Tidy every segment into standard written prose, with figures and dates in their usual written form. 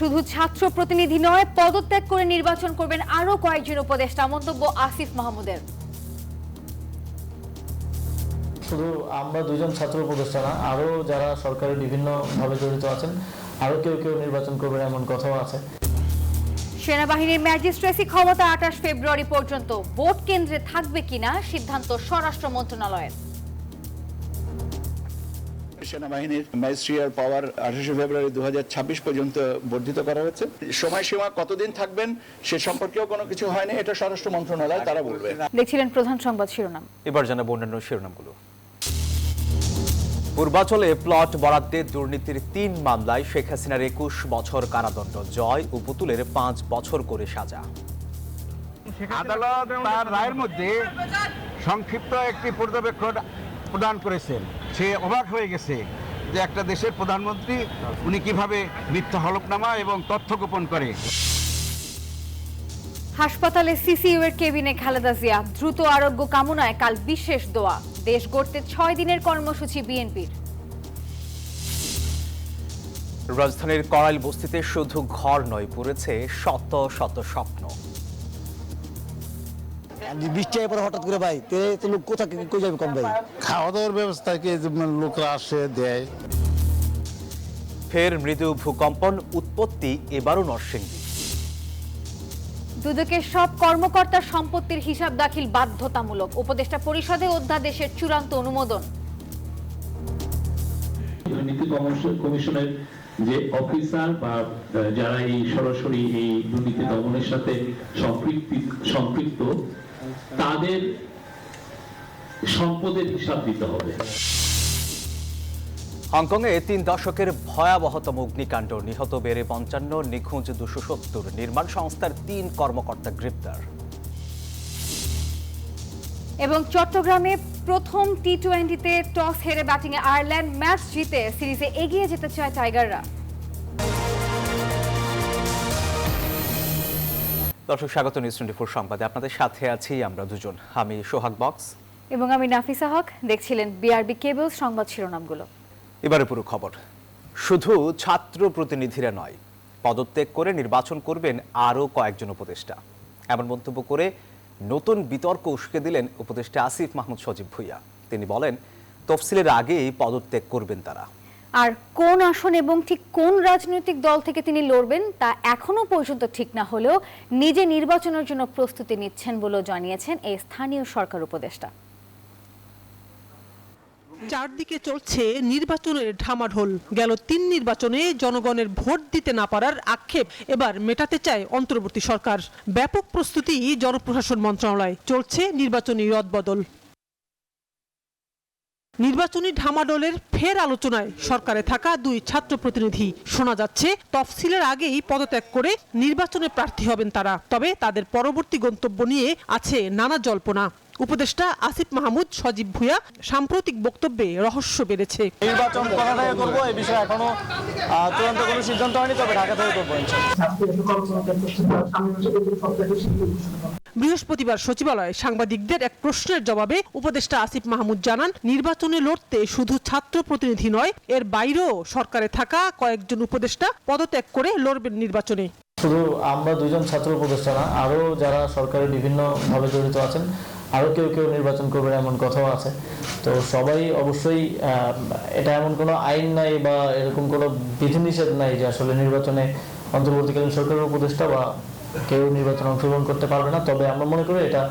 শুধু ছাত্র প্রতিনিধি নয়, পদত্যাগ করে নির্বাচন করবেন আরো কয়েকজন উপদেষ্টা, মন্তব্য আসিফ মাহমুদের। শুধু আমরা দুইজন ছাত্র উপদেষ্টা না, আরো যারা সরকারের বিভিন্ন ভাবে জড়িত আছেন, আরো কেউ কেউ নির্বাচন করবেন এমন কথাও আছে। সেনাবাহিনীর ম্যাজিস্ট্রেসি ক্ষমতা 28 ফেব্রুয়ারি পর্যন্ত, ভোট কেন্দ্রে থাকবে কিনা সিদ্ধান্ত স্বরাষ্ট্র মন্ত্রণালয়ের। সেনাবাহিনীর ম্যাজিস্ট্রিয়াল পাওয়ার 28 ফেব্রুয়ারি 2026 পর্যন্ত বর্ধিত করা হয়েছে। সময়সীমা কতদিন থাকবেন সে সম্পর্কেও কোনো কিছু হয়নি, এটা স্বরাষ্ট্র মন্ত্রণালয় তারা বলবে। দেখছিলেন প্রধান সংবাদ শিরোনাম। এবার জানাবো অন্যান্য শিরোনামগুলো। পূর্বাচলে প্লট বরাদ্দে দুর্নীতির 3 মামলায় শেখ হাসিনার 21 বছর কারাদণ্ড, জয় ও পুতুলের 5 বছর করে সাজা। আদালত তার রায়ের মধ্যে সংক্ষিপ্ত একটি পর্যবেক্ষণ প্রদান করেছেন। সে অবাক হয়ে গেছে যে একটা দেশের প্রধানমন্ত্রী উনি কিভাবে মিথ্যা হলফনামা এবং তথ্য গোপন করে। হাসপাতালে সিসিইউ এর কেবিনে খালেদা জিয়া, দ্রুত আরোগ্য কামনায় কাল বিশেষ দোয়া। দেশ গড়তে 6 দিনের কর্মসূচি বিএনপির। রাজধানীর করাইল বস্তিতে শুধু ঘর নয়, পড়েছে শত শত স্বপ্ন। বৃষ্টি পরে হঠাৎ করে ভাই তো লোক কোথা কই যাবে কম ভাই? খাওয়া দাওয়ার ব্যবস্থা কি লোকরা আসে দেয়। ফের মৃদু ভূকম্পন, উৎপত্তি এবারও নরসিংদী। দুদকের সব কর্মকর্তার সম্পত্তির হিসাব দাখিল বাধ্যতামূলক, উপদেষ্টা পরিষদে অধ্যাদেশের চূড়ান্ত অনুমোদন। দুর্নীতি কমিশনের যে অফিসার বা যারা এই সরাসরি এই দুর্নীতি দমনের সাথে সম্পৃক্ত তাদের সম্পদের হিসাব দিতে হবে। হংকংয়ে 3 দশকের ভয়াবহতম অগ্নিকাণ্ড, নিহত বেড়ে 55, নিখোঁজ 270। নির্মাণ সংস্থার 3 কর্মকর্তা গ্রেপ্তার। এবং চট্টগ্রামে প্রথম টি-20তে টস হেরে ব্যাটিংয়ে আয়ারল্যান্ড, ম্যাচ জিতে সিরিজে এগিয়ে যেতে চায় টাইগাররা। দর্শক স্বাগত নিউজ 24 সংবাদে, আপনাদের সাথে আছি আমরা দুজন, আমি সোহাগ বক্স এবং আমি নাফিসা হক। দেখছিলেন বিআরবি কেবলস সংবাদ শিরোনামগুলো। এবারে পুরো খবর। শুধু ছাত্র প্রতিনিধিরা নয়, পদত্যাগ করে নির্বাচন করবেন আরও কয়েকজন উপদেষ্টা, এমন মন্তব্য করে নতুন বিতর্ক উস্কে দিলেন উপদেষ্টা আসিফ মাহমুদ সজীব ভুঁইয়া। তিনি বলেন, তফসিলের আগেই পদত্যাগ করবেন তারা। আর কোন আসন এবং ঠিক কোন রাজনৈতিক দল থেকে তিনি লড়বেন তা এখনো পর্যন্ত ঠিক না হলেও নিজে নির্বাচনের জন্য প্রস্তুতি নিচ্ছেন বলেও জানিয়েছেন এই স্থানীয় সরকার উপদেষ্টা। চারদিকে চলছে নির্বাচনের ঢামাঢোল। গেল 3 নির্বাচনে জনগণের ভোট দিতে না পারার আক্ষেপ এবার মেটাতে চায় অন্তর্বর্তী সরকার। ব্যাপক প্রস্তুতি জনপ্রশাসন মন্ত্রণালয়, চলছে নির্বাচনী রদবদল। নির্বাচনী ঢামাডোলের ফের আলোচনায় সরকারে থাকা 2 ছাত্র প্রতিনিধি। শোনা যাচ্ছে তফসিলের আগেই পদত্যাগ করে নির্বাচনে প্রার্থী হবেন তারা। তবে তাদের পরবর্তী গন্তব্য নিয়ে আছে নানা জল্পনা। উপদেষ্টা আসিফ মাহমুদ সজীব ভুঁইয়া সাম্প্রতিক বক্তব্যে রহস্য বেড়েছে। নির্বাচন কোথা থেকে করবো এই বিষয়ে এখনো চূড়ান্ত কোনো সিদ্ধান্ত হয়নি, তবে ঢাকা থেকে করবো ইনশাআল্লাহ। বৃহস্পতিবার সচিবালয়ে সাংবাদিকদের এক প্রশ্নের জবাবে উপদেষ্টা আসিফ মাহমুদ জানান, নির্বাচনে লড়তে শুধু ছাত্র প্রতিনিধি নয়, এর বাইরেও সরকারে থাকা কয়েকজন উপদেষ্টা পদত্যাগ করে লড়বেন নির্বাচনে। শুধু আমরা দুইজন ছাত্র উপদেষ্টা না, আরো যারা সরকারের বিভিন্ন ভাবে জড়িত আছেন, আরো কেউ কেউ নির্বাচন করবেন এমন কথাও আছে। তো সবাই অবশ্যই, এটা এমন কোনো আইন নাই বা এরকম কোনো বিধিনিষেধ নাই যে আসলে নির্বাচনে অন্তর্বর্তীকালীন সরকারের উপদেষ্টা বা কেউ নির্বাচনে অংশগ্রহণ করতে পারবে না। তবে আমরা মনে করি এটা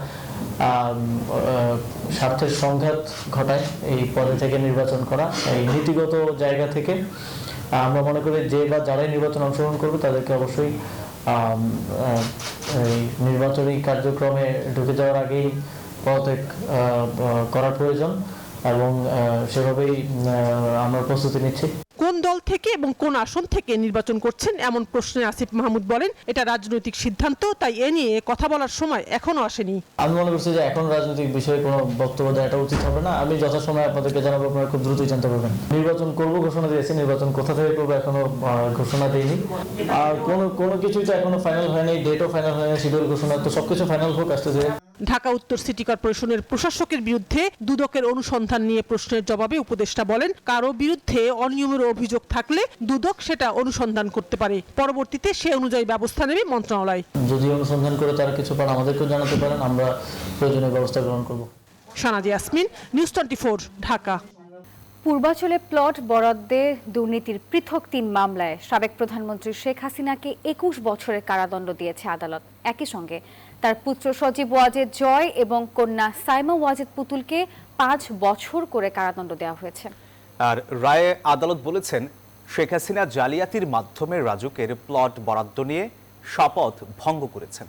স্বার্থের সংঘাত ঘটায় এই পদে থেকে নির্বাচন করা। এই নীতিগত জায়গা থেকে আমরা মনে করি যে বা যারাই নির্বাচন অংশগ্রহণ করবে তাদেরকে অবশ্যই নির্বাচনী কার্যক্রমে ঢুকে যাওয়ার আগেই পদত্যাগ করার প্রয়োজন এবং সেভাবেই আমরা প্রস্তুতি নিচ্ছি। কোন দল থেকে এবং কোন আসন থেকে নির্বাচন করছেন এমন প্রশ্নে আসিফ মাহমুদ বলেন, এটা রাজনৈতিক সিদ্ধান্ত, তাই এ নিয়ে কথা বলার সময় এখনো আসেনি। আমি মনে করছি যে এখন রাজনৈতিক বিষয়ে কোনো বক্তব্য দেওয়াটা উচিত হবে না। আমি যথাসময়ে আপনাদেরকে জানাবো, আপনারা খুব দ্রুতই জানতে পারবেন। নির্বাচন করব ঘোষণা দিয়েছি, নির্বাচন কোথা থেকে করবো এখনো ঘোষণা দিইনি। আর কোনো কিছুই তো এখনো ফাইনাল হয়নি, ডেটও ফাইনাল হয়নি, শিডিউল ঘোষণা, তো সবকিছু ফাইনাল হোক আসতে। ঢাকা উত্তর সিটি কর্পোরেশনের প্রশাসকের বিরুদ্ধে দুদকের অনুসন্ধান নিয়ে প্রশ্নের জবাবে উপদেষ্টা বলেন, কারো বিরুদ্ধে অনিয়মের অভিযোগ থাকলে দুদক সেটা অনুসন্ধান করতে পারে, পরবর্তীতে সে অনুযায়ী ব্যবস্থা নেবে মন্ত্রণালয়। যদি অনুসন্ধান করে তারা কিছু পান আমাদেরকেও জানাতে পারেন, আমরা প্রয়োজনীয় ব্যবস্থা গ্রহণ করব। সানাজি ইয়াসমিন, নিউজ 24, ঢাকা। পূর্বাঞ্চলে প্লট বরাদ্দে দুর্নীতির পৃথক 3 মামলায় সাবেক প্রধানমন্ত্রী শেখ হাসিনাকে 21 বছরের কারাদণ্ড দিয়েছে আদালত। একই সঙ্গে তার পুত্র সজীব ওয়াজেদ জয় এবং কন্যা সাইমা ওয়াজেদ পুতুলকে 5 বছর করে কারাদণ্ড দেওয়া হয়েছে। আর রায়ে আদালত বলেছেন, শেখ হাসিনা জালিয়াতির মাধ্যমে রাজুকের প্লট বরাদ্দ নিয়ে শপথ ভঙ্গ করেছেন।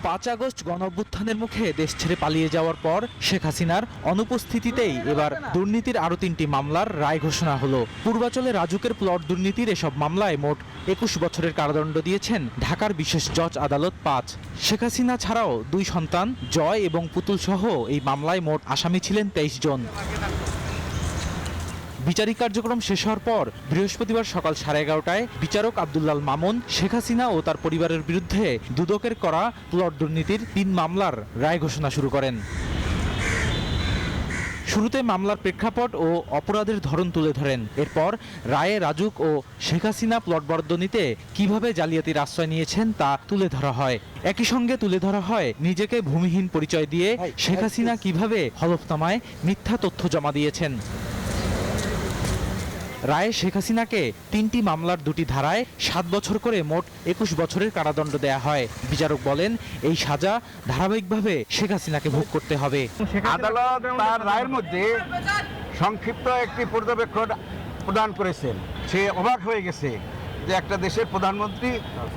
5 আগস্ট গণঅভ্যুত্থানের মুখে দেশ ছেড়ে পালিয়ে যাওয়ার পর শেখ হাসিনার অনুপস্থিতিতেই এবার দুর্নীতির আরও 3টি মামলার রায় ঘোষণা হলো। পূর্বাঞ্চলে রাজুকের প্লট দুর্নীতির এসব মামলায় মোট 21 বছরের কারাদণ্ড দিয়েছেন ঢাকার বিশেষ জজ আদালত 5। শেখ হাসিনা ছাড়াও 2 সন্তান জয় এবং পুতুল সহ এই মামলায় মোট আসামি ছিলেন 23 জন। বিচারিক কার্যক্রম শেষ হওয়ার পর বৃহস্পতিবার সকাল 11:30টায় বিচারক আব্দুল্লাল মামুন শেখ হাসিনা ও তার পরিবারের বিরুদ্ধে দুদকের করা প্লট দুর্নীতির 3 মামলার রায় ঘোষণা শুরু করেন। শুরুতে মামলার প্রেক্ষাপট ও অপরাধের ধরন তুলে ধরেন। এরপর রায়ে রাজুক ও শেখ হাসিনা প্লট বরাদ্দ নিতে কিভাবে জালিয়াতির আশ্রয় নিয়েছেন তা তুলে ধরা হয়। একই সঙ্গে তুলে ধরা হয় নিজেকে ভূমিহীন পরিচয় দিয়ে শেখ হাসিনা কিভাবে হলফনামায় মিথ্যা তথ্য জমা দিয়েছেন। রায়ে শেখ হাসিনাকে 3টি মামলার 2টি ধারায় 7 বছর করে মোট 21 বছরের কারাদণ্ড দেয়া হয়। বিচারক বলেন, এই সাজা ধারাবাহিকভাবে শেখ হাসিনাকে ভোগ করতে হবে। আদালত তার রায়ের মধ্যে সংক্ষিপ্ত একটি পর্যবেক্ষণ প্রদান করেছেন। সে অবাক হয়ে গেছে যে একটা দেশের প্রধানমন্ত্রী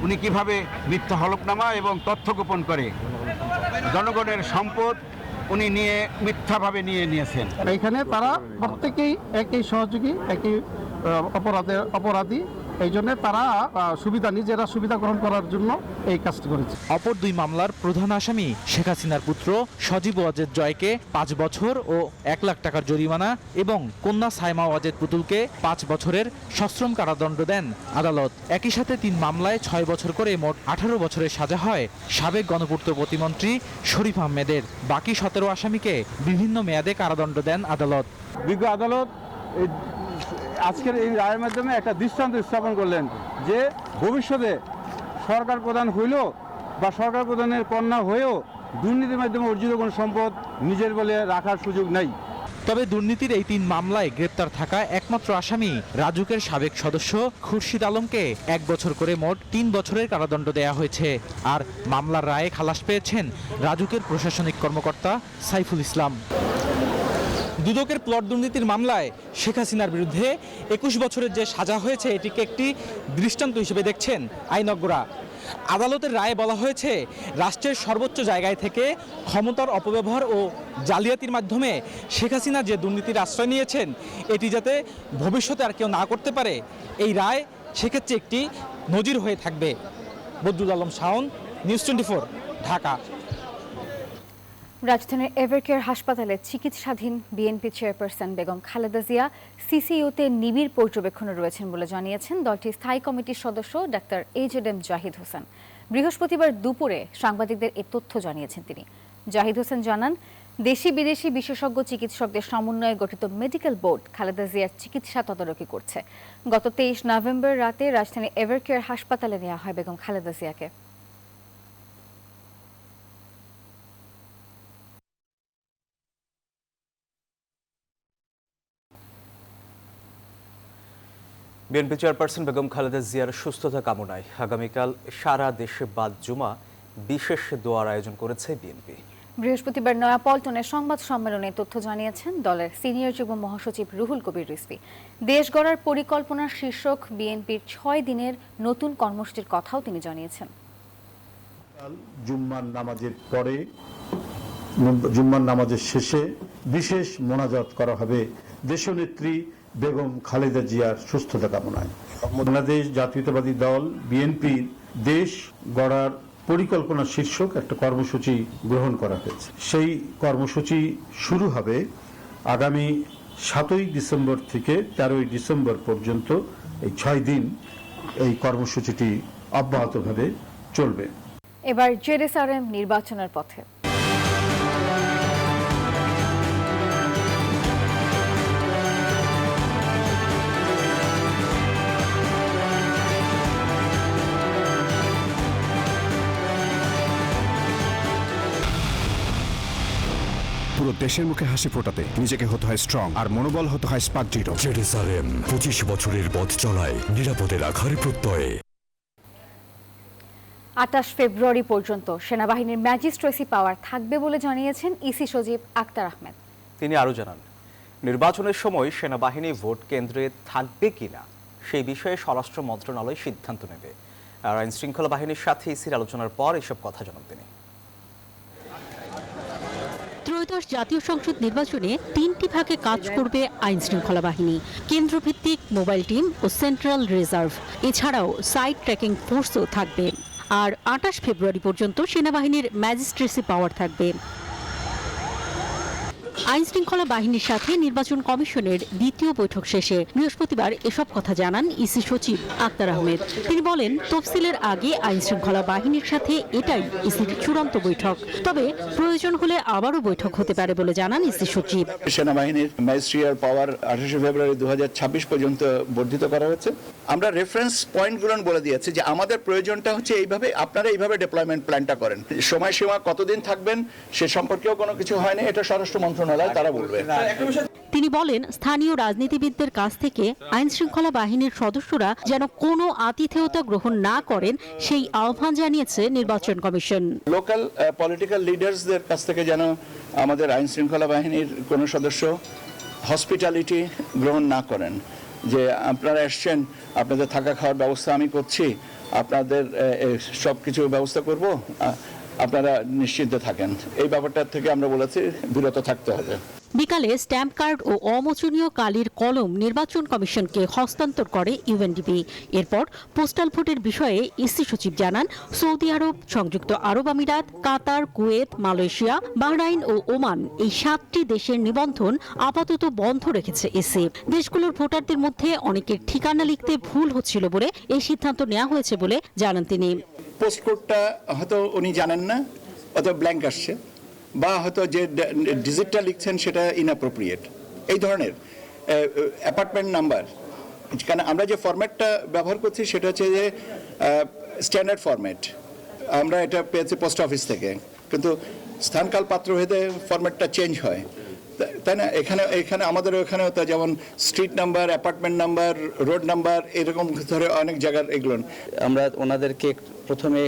উনি কিভাবে মিথ্যা হলফনামা এবং তথ্য গোপন করে জনগণের সম্পদ উনি মিথ্যাভাবে নিয়েছেন। এখানে তারা প্রত্যেকেই একই সহযোগী, একই অপরাধী। এই জন্য তারা নিজেরা সুবিধা গ্রহণ করার জন্য এই কাজটি করেছে। অপর 2 মামলার প্রধান আসামি শেখ হাসিনার পুত্র সজীব ওয়াজেদ জয়কে 5 বছর ও 1 লাখ টাকার জরিমানা এবং কন্যা সাইমা ওয়াজেদ পুতুলকে 5 বছরের সশ্রম কারাদণ্ড দেন আদালত। একই সাথে 3 মামলায় 6 বছর করে মোট 18 বছরের সাজা হয় সাবেক গণপূর্ত প্রতিমন্ত্রী শরীফ আহমেদের। বাকি 17 আসামিকে বিভিন্ন মেয়াদে কারাদণ্ড দেন আদালত। বিজ্ঞ আদালত আজকের এই রায়ের মাধ্যমে একটা দৃষ্টান্ত স্থাপন করলেন যে ভবিষ্যতে সরকার প্রধান হইলেও বা সরকার প্রধানের কন্যা হয়েও দুর্নীতির মাধ্যমে অর্জিত কোনো সম্পদ নিজের বলে রাখার সুযোগ নেই। তবে দুর্নীতির এই 3 মামলায় গ্রেপ্তার থাকা একমাত্র আসামি রাজুকের সাবেক সদস্য খুরশিদ আলমকে 1 বছর করে মোট 3 বছরের কারাদণ্ড দেয়া হয়েছে। আর মামলার রায়ে খালাস পেয়েছেন রাজুকের প্রশাসনিক কর্মকর্তা সাইফুল ইসলাম। দুদকের প্লট দুর্নীতির মামলায় শেখ হাসিনার বিরুদ্ধে 21 বছরের যে সাজা হয়েছে এটিকে একটি দৃষ্টান্ত হিসেবে দেখছেন আইনজ্ঞরা। আদালতের রায়ে বলা হয়েছে, রাষ্ট্রের সর্বোচ্চ জায়গায় থেকে ক্ষমতার অপব্যবহার ও জালিয়াতির মাধ্যমে শেখ হাসিনা যে দুর্নীতির আশ্রয় নিয়েছেন এটি যাতে ভবিষ্যতে আর কেউ না করতে পারে, এই রায় সেক্ষেত্রে একটি নজির হয়ে থাকবে। বদরুল আলম শাওন, নিউজ 24, ঢাকা। রাজধানীর এভারকেয়ার হাসপাতালে চিকিৎসাধীন বিএনপি চেয়ারপারসন বেগম খালেদা জিয়া সিসিইউতে নিবিড় পর্যবেক্ষণে রয়েছেন বলে জানিয়েছেন দলটির স্থায়ী কমিটির সদস্য ডাক্তার AJM জাহিদ হোসেন। বৃহস্পতিবার দুপুরে সাংবাদিকদের এ তথ্য জানিয়েছেন তিনি। জাহিদ হোসেন জানান, দেশি বিদেশি বিশেষজ্ঞ চিকিৎসকদের সমন্বয়ে গঠিত মেডিকেল বোর্ড খালেদা জিয়ার চিকিৎসা তদারকি করছে। গত 23 নভেম্বর রাতে রাজধানীর এভারকেয়ার হাসপাতালে নেওয়া হয় বেগম খালেদা জিয়াকে। বিএনপি চেয়ারপারসন বেগম খালেদা জিয়ার সুস্থতা কামনায় আগামীকাল সারা দেশে বাদ জুমা বিশেষ দোয়ার আয়োজন করেছে বিএনপি। বৃহস্পতিবার নয়াপল্টনে সংবাদ সম্মেলনে তথ্য জানিয়েছেন দলের সিনিয়র যুগ্ম মহাসচিব রুহুল কবির রিজভী। দেশ গড়ার পরিকল্পনার শীর্ষক বিএনপির 6 দিনের নতুন কর্মসূচির কথাও তিনি জানিয়েছেন। জুম্মার নামাজের পরে, জুম্মার নামাজের শেষে বিশেষ মোনাজাত করা হবে দেশনেত্রী বেগম খালেদা জিয়ার সুস্থতা কামনায়। বাংলাদেশ জাতীয়তাবাদী দল বিএনপির দেশ গড়ার পরিকল্পনা শীর্ষক একটা কর্মসূচি গ্রহণ করা হয়েছে। সেই কর্মসূচি শুরু হবে আগামী 7ই ডিসেম্বর থেকে 13ই ডিসেম্বর পর্যন্ত। এই 6 দিন এই কর্মসূচিটি অব্যাহতভাবে চলবে। এবার জেরুসালেম নির্বাচনের পথে। পুরো দেশের মুখে হাসি ফোটাতে নিজেকে হতে হয় স্ট্রং আর মনোবল হতে হয় স্পার্ক জিরো। জেরুসালেম 25 বছরের পথ চলায় নিরাপদে রাখার প্রত্যয়ে। 28 ফেব্রুয়ারি পর্যন্ত সেনাবাহিনীর ম্যাজিস্ট্রেসি পাওয়ার থাকবে বলে জানিয়েছেন ইসি সচিব আক্তার আহমেদ। তিনি আরও জানান, নির্বাচনের সময় সেনাবাহিনী ভোট কেন্দ্রে থাকবে কিনা সেই বিষয়ে স্বরাষ্ট্র মন্ত্রণালয় সিদ্ধান্ত নেবে। আর আইন শৃঙ্খলা বাহিনীর সাথে ইসির আলোচনার পর এসব কথা জানান তিনি। ত্রয়োদশ জাতীয় সংসদ নির্বাচনে 3টি ভাগে কাজ করবে আইন শৃঙ্খলা বাহিনী। কেন্দ্রভিত্তিক মোবাইল টিম ও সেন্ট্রাল রিজার্ভ, এছাড়াও সাইট ট্র্যাকিং ফোর্সও থাকবে। আর 28 ফেব্রুয়ারি পর্যন্ত সেনাবাহিনীর ম্যাজিস্ট্রেসি পাওয়ার থাকবে। আইন শৃঙ্খলা বাহিনীর সাথে নির্বাচন কমিশনের দ্বিতীয় বৈঠক শেষে বৃহস্পতিবার এসব কথা জানান ইসি সচিব আক্তার আহমেদ। তিনি বলেন, তফসিলের আগে আইন শৃঙ্খলা বাহিনীর সাথে এটাই ইসির চূড়ান্ত বৈঠক, তবে প্রয়োজন হলে আবারও বৈঠক হতে পারে বলে জানান ইসি সচিব। সেনাবাহিনীর ম্যাজিস্ট্রিয়াল পাওয়ার 28 ফেব্রুয়ারি 2026 পর্যন্ত বর্ধিত করা হয়েছে। আমরা রেফারেন্স পয়েন্টগুলো বলে দিয়েছি যে আমাদের প্রয়োজনটা হচ্ছে এইভাবে, আপনারা এইভাবে ডিপ্লয়মেন্ট প্ল্যানটা করেন। সময়সীমা কতদিন থাকবেন সে সম্পর্কেও কোনো কিছু হয়নি, এটা স্বরাষ্ট্র মন্ত্রণালয় তারা বলবে। তিনি বলেন, স্থানীয় রাজনীতিবিদদের কাছ থেকে আইন শৃঙ্খলা বাহিনীর সদস্যরা যেন কোনো আতিথেয়তা গ্রহণ না করেন সেই আহ্বান জানিয়েছে নির্বাচন কমিশন। লোকাল পলিটিক্যাল লিডার্সদের কাছ থেকে যেন আমাদের আইন শৃঙ্খলা বাহিনীর কোনো সদস্য হসপিটালিটি গ্রহণ না করেন, যে আপনারা এসছেন, আপনাদের থাকা খাওয়ার ব্যবস্থা আমি করছি, আপনাদের সব কিছু ব্যবস্থা করব, আপনারা নিশ্চিন্ত থাকেন। এই ব্যাপারটা থেকে আমরা বলেছি বিরত থাকতে হবে। বিকালে স্ট্যাম্প কার্ড ও অমোচনীয় কালির কলম নির্বাচন কমিশনকে হস্তান্তর করে ইউএনডিপি। এরপর পোস্টাল ভোটের বিষয়ে ইসি সচিব জানান, সৌদি আরব, সংযুক্ত আরব আমিরাত, কাতার, কুয়েত, মালয়েশিয়া, বাহরাইন ও ওমান এই 7টি দেশের নিবন্ধন আপাতত বন্ধ রেখেছে ইসি। দেশগুলোর ভোটারদের মধ্যে অনেকের ঠিকানা লিখতে ভুল হচ্ছিল বলে এই সিদ্ধান্ত নেওয়া হয়েছে বলে জানান তিনি। পোস্ট কোডটা হয়তো উনি জানেন না, অথবা ব্ল্যাঙ্ক আসছে, বা হয়তো যে ডিজিটটা লিখছেন সেটা ইনঅ্যাপ্রোপ্রিয়েট, এই ধরনের অ্যাপার্টমেন্ট নাম্বার। কারণ আমরা যে ফরম্যাটটা ব্যবহার করছি সেটা হচ্ছে যে স্ট্যান্ডার্ড ফরম্যাট, আমরা এটা পেয়েছি পোস্ট অফিস থেকে, কিন্তু স্থানকাল পাত্রভেদে ফরম্যাটটা চেঞ্জ হয়, তাই না? এখানে আমাদের ওখানেও তো যেমন street number, apartment number, road number, এরকম ধরে অনেক জায়গার এগুলো। আমরা ওনাদেরকে প্রথমে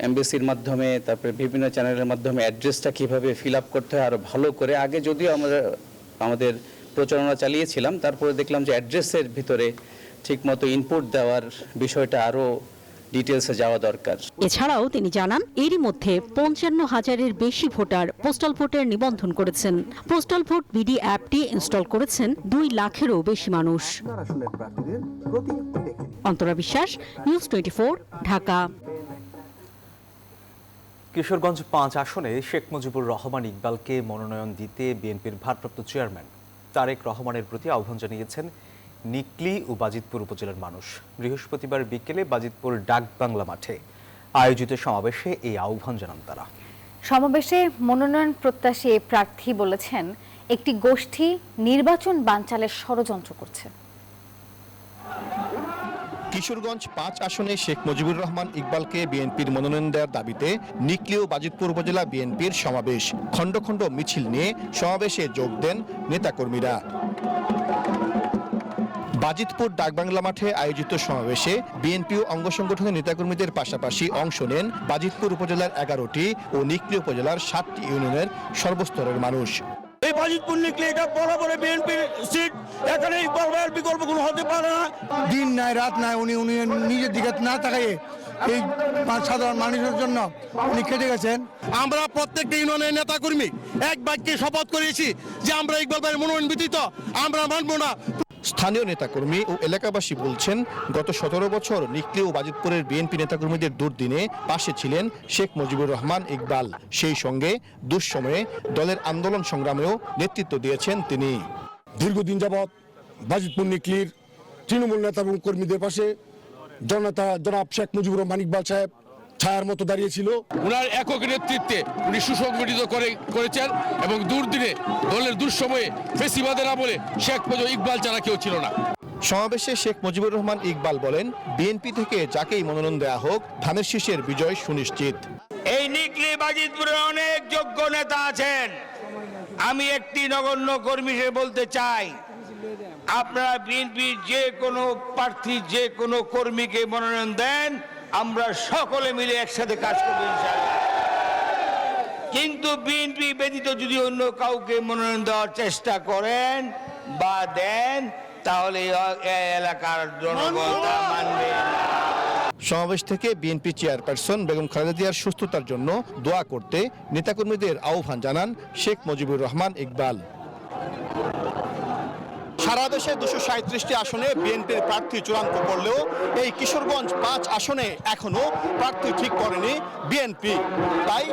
এমবিসির মাধ্যমে, তারপরে বিভিন্ন চ্যানেলের মাধ্যমে অ্যাড্রেসটা কিভাবে ফিল আপ করতে হয় আরো ভালো করে, আগে যদিও আমরা আমাদের প্রচারণা চালিয়েছিলাম, তারপরে দেখলাম যে অ্যাড্রেসের ভিতরে ঠিকমতো ইনপুট দেওয়ার বিষয়টা আরো ডিটেলসে যাওয়া দরকার। এছাড়াও তিনি জানান, এরই মধ্যে 55,000-এর বেশি ভোটার পোস্টাল ভোটের নিবন্ধন করেছেন। পোস্টাল ভোট বিডি অ্যাপটি ইনস্টল করেছেন 2 লাখেরও বেশি মানুষ। অন্তরা বিশ্বাস, নিউজ 24, ঢাকা। কিশোরগঞ্জ 5 আসনে শেখ মুজিবুর রহমান ইকবালকে মনোনয়ন দিতে বিএনপির ভারপ্রাপ্ত চেয়ারম্যান তারেক রহমানের প্রতি আহ্বান জানিয়েছেন নিকলি ও বাজিতপুর উপজেলার মানুষ। বৃহস্পতিবার বিকেলে বাজিতপুর ডাকবাংলা মাঠে আয়োজিত সমাবেশে এই আহ্বান জানান তারা। সমাবেশে মনোনয়ন প্রত্যাশী প্রার্থী বলেছেন, একটি গোষ্ঠী নির্বাচন বানচালের ষড়যন্ত্র করছে। কিশোরগঞ্জ 5 আসনে শেখ মুজিবুর রহমান ইকবালকে বিএনপির মনোনয়ন দেওয়ার দাবিতে নিকলি ও বাজিতপুর উপজেলা বিএনপির সমাবেশ। খণ্ড খণ্ড মিছিল নিয়ে সমাবেশে যোগ দেন নেতাকর্মীরা। বাজিতপুর ডাকবাংলা মাঠে আয়োজিত সমাবেশে বিএনপি ও অঙ্গ সংগঠনের নেতাকর্মীদের পাশাপাশি অংশ নেন বাজিতপুর উপজেলার 11টি ও নিকলি উপজেলার 7টি ইউনিয়নের সর্বস্তরের মানুষ। এই বাজিতপুর নিকলি এটা বরাবর বিএনপির সিট, এখানে ইকবাল ভাইয়ের বিকল্প কোনো হতে পারে না। দিন নাই রাত নাই উনি নিজের দিকে না তাকাইয়ে এই সাধারণ মানুষের জন্য উনি কেটে গেছেন। আমরা প্রত্যেকটা ইউনিয়নের নেতাকর্মী এক বাক্যে শপথ করেছি যে আমরা ইকবাল ভাইয়ের মনোনয়ন ব্যতীত আমরা মানব না। স্থানীয় নেতাকর্মী ও এলাকাবাসী বলছেন, গত 17 বছর নিকলি ও বাজিতপুরের বিএনপি নেতাকর্মীদের দুর্দিনে পাশে ছিলেন শেখ মুজিবুর রহমান ইকবাল। সেই সঙ্গে দুঃসময়ে দলের আন্দোলন সংগ্রামেও নেতৃত্ব দিয়েছেন তিনি। দীর্ঘদিন যাবৎ বাজিতপুর নিকলির তৃণমূল নেতা এবং কর্মীদের পাশে জননেতা জনাব শেখ মুজিবুর রহমান ইকবাল সাহেব ছায়ার মতো দাঁড়িয়েছিল। ওনার একক নেতৃত্বে উনি সুসংগঠিত করেছেন এবং দুর্দিনে দলের দুঃসময়ে ফেসিবাদের আমলে শেখ মুজিবুর ইকবাল ছাড়া কেউ ছিল না। সমাবেশে শেখ মুজিবুর রহমান ইকবাল বলেন, বিএনপি থেকে যাকেই মনোনয়ন দেয়া হোক ধানের শীষের বিজয় সুনিশ্চিত। এই নিকলি বাজিতপুরে অনেক যোগ্য নেতা আছেন। আমি একটি নগণ্য কর্মী হিসেবে বলতে চাই, আপনারা বিএনপির যে কোনো প্রার্থী যে কোনো কর্মীকে মনোনয়ন দেন, আমরা সকলে মিলে একসাথে কাজ করব ইনশাআল্লাহ। কিন্তু বিএনপি ব্যতীত যদি অন্য কাউকে মনোনয়ন দেওয়ার চেষ্টা করেন বা দেন, তাহলে এই এলাকার জনগণ তা মানবে না। সমাবেশ থেকে বিএনপি চেয়ারপারসন বেগম খালেদা জিয়ার সুস্থতার জন্য দোয়া করতে নেতাকর্মীদের আহ্বান জানান শেখ মুজিবুর রহমান ইকবাল। সারা দেশে 237টি আসনে বিএনপির প্রার্থী চূড়ান্ত করলেও এই কিশোরগঞ্জ 5 আসনে এখনো প্রার্থী ঠিক করেনি বিএনপি। তাই